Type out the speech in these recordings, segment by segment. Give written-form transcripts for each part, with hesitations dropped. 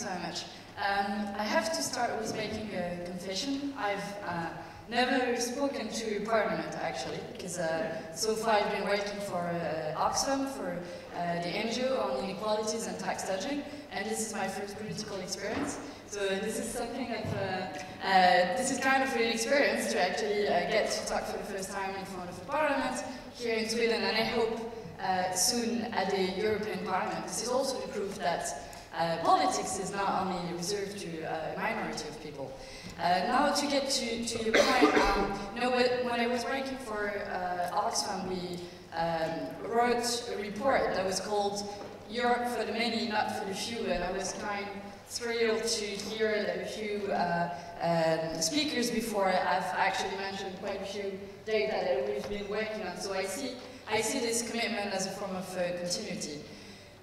so much. I have to start with making a confession. I've never spoken to Parliament, actually, because so far I've been working for Oxfam, for the NGO on inequalities and tax dodging, and this is my first political experience. So this is something that, this is kind of an experience to actually get to talk for the first time in front of the Parliament here in Sweden, and I hope soon at the European Parliament. This is also the proof that politics is not only reserved to a minority of people. Now to get to your point, you know, when I was working for Oxfam, we wrote a report that was called Europe for the Many, Not for the Few, and I was kind of thrilled to hear that a few speakers before have actually mentioned quite a few data that we've been working on. So I see this commitment as a form of continuity.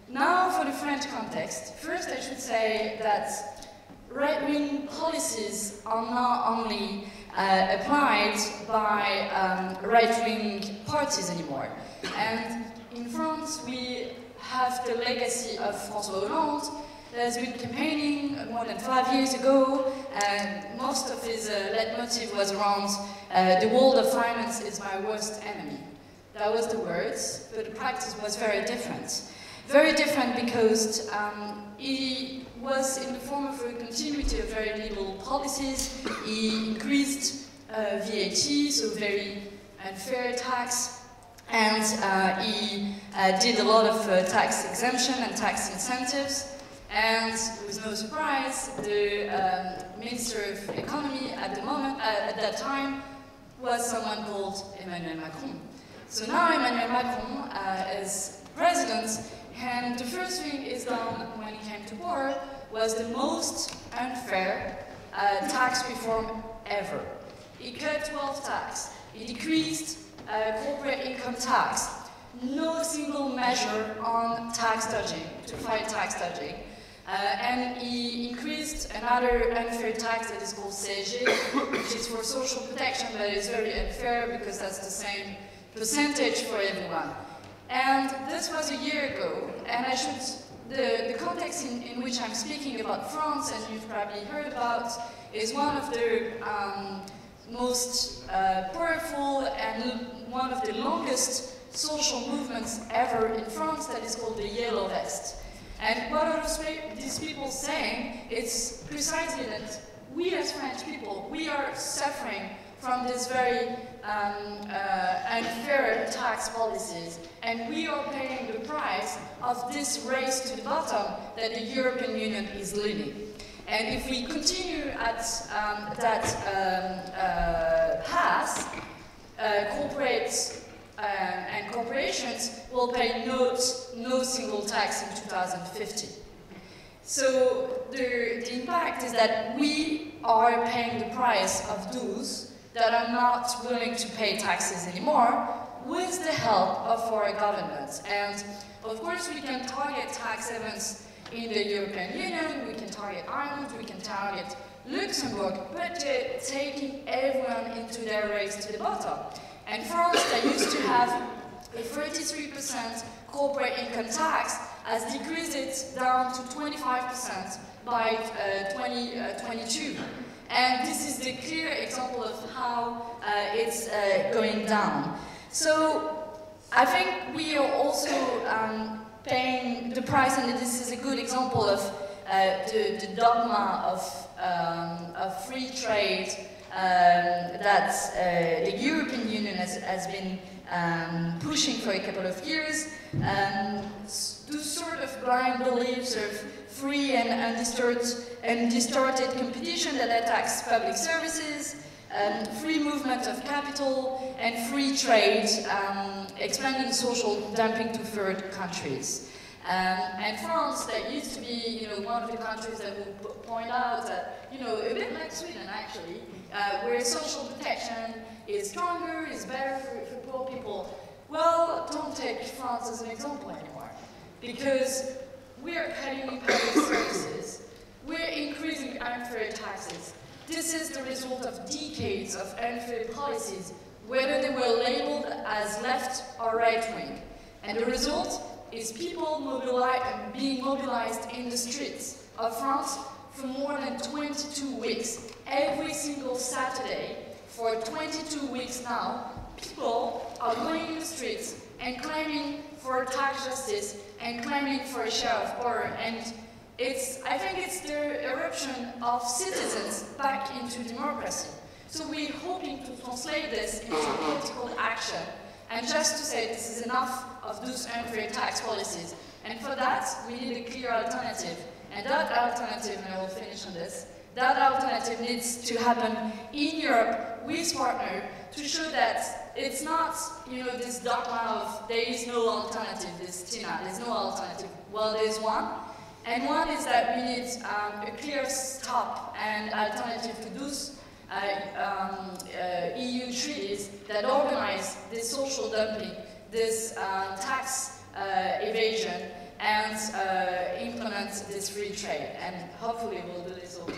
Now for the French context, first I should say that right-wing policies are not only applied by right-wing parties anymore. And in France we have the legacy of François Hollande that has been campaigning more than 5 years ago, and most of his leitmotif was around the world of finance is my worst enemy. That was the words, but the practice was very different. Very different because he was in the form of a continuity of very liberal policies. He increased VAT, so very unfair tax, and he did a lot of tax exemption and tax incentives. And it was no surprise, the Minister of Economy at the moment, at that time, was someone called Emmanuel Macron. So now Emmanuel Macron is president, and the first thing he's done when he came to power was the most unfair tax reform ever. He cut 12 tax, he decreased corporate income tax, no single measure on tax dodging, to fight tax dodging. And he increased another unfair tax that is called CSG, which is for social protection, but it's very unfair because that's the same percentage for everyone. And this was a year ago, and the context in which I'm speaking about France, and you've probably heard about, is one of the most powerful and one of the longest social movements ever in France that is called the Yellow Vest. And what are these people saying? It's precisely that we as French people, we are suffering from this very unfair tax policies, and we are paying the price of this race to the bottom that the European Union is leading. And if we continue at that path, corporates and corporations will pay no single tax in 2050. So the impact is that we are paying the price of those that are not willing to pay taxes anymore with the help of our governments. And of course we can target tax havens in the European Union, we can target Ireland, we can target Luxembourg, but they're taking everyone into their race to the bottom. And France, that used to have a 33% corporate income tax, has decreased it down to 25% by 2022. And this is the clear example of how it's going down. So I think we are also paying the price, and this is a good example of the dogma of free trade that the European Union has been pushing for a couple of years. Those sort of blind beliefs of free and distorted competition that attacks public services, free movement of capital, and free trade, expanding social dumping to third countries. And France, that used to be, one of the countries that will point out that, a bit like Sweden actually, where social protection is stronger, is better for poor people. Well, don't take France as an example anymore, because we're cutting public services, we're increasing unfair taxes. This is the result of decades of unfair policies, whether they were labeled as left or right wing. And the result is people being mobilized in the streets of France for more than 22 weeks. Every single Saturday, for 22 weeks now, people are going in the streets and claiming for tax justice and claiming for a share of power. And I think it's the eruption of citizens back into democracy. So we're hoping to translate this into political action. And just to say this is enough of those unfair tax policies. And for that, we need a clear alternative. And that alternative, and I will finish on this, that alternative needs to happen in Europe with partners to show that it's not, this dogma of there is no alternative, this Tina, there's no alternative. Well, there's one. And one is that we need a clear stop and alternative to those EU treaties that organize this social dumping, this tax evasion, and implement this free trade. And hopefully we'll do this all.